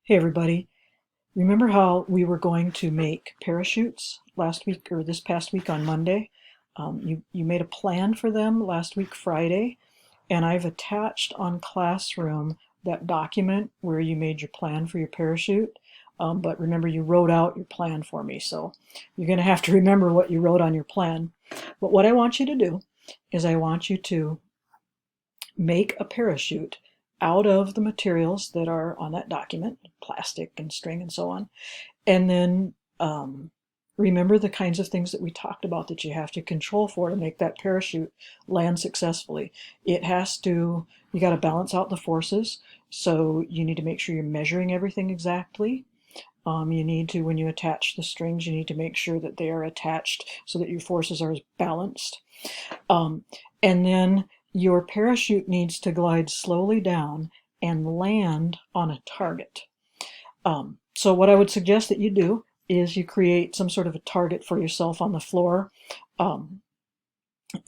Hey everybody, remember how we were going to make parachutes last week or this past week on Monday? You made a plan for them last week Friday, and I've attached on Classroom that document where you made your plan for your parachute. But remember, you wrote out your plan for me, so you're going to have to remember what you wrote on your plan. But what I want you to do is I want you to make a parachute out of the materials that are on that document, plastic and string and so on. And then remember the kinds of things that we talked about that you have to control for to make that parachute land successfully. It has to, you got to balance out the forces. So you need to make sure you're measuring everything exactly. You need to, when you attach the strings, you need to make sure that they are attached so that your forces are balanced. And then your parachute needs to glide slowly down and land on a target. So what I would suggest that you do is you create some sort of a target for yourself on the floor, and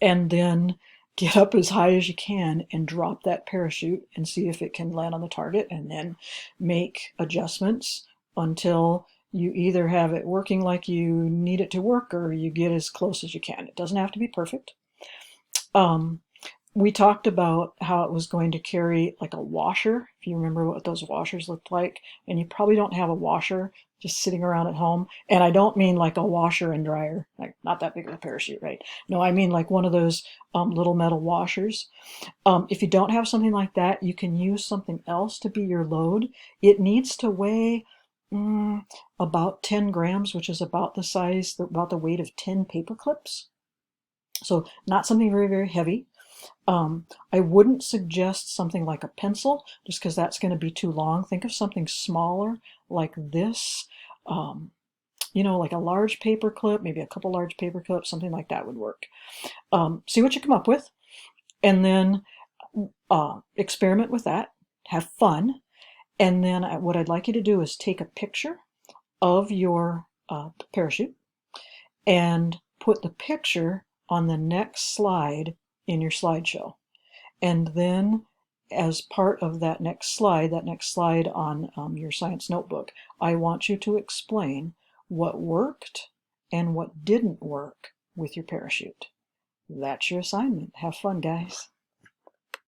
then get up as high as you can and drop that parachute and see if it can land on the target, and then make adjustments until you either have it working like you need it to work or you get as close as you can. It doesn't have to be perfect. We talked about how it was going to carry like a washer, if you remember what those washers looked like, and you probably don't have a washer just sitting around at home. And I don't mean like a washer and dryer, like not that big of a parachute, right? No, I mean like one of those little metal washers. If you don't have something like that, you can use something else to be your load. It needs to weigh about 10 grams, which is about the size, about the weight of 10 paper clips. So not something very, very heavy. I wouldn't suggest something like a pencil, just because that's going to be too long. Think of something smaller like this, like a large paper clip, maybe a couple large paper clips, something like that would work. See what you come up with, and then experiment with that, have fun, and then what I'd like you to do is take a picture of your parachute and put the picture on the next slide in your slideshow. And then as part of that next slide on your science notebook, I want you to explain what worked and what didn't work with your parachute. That's your assignment. Have fun, guys.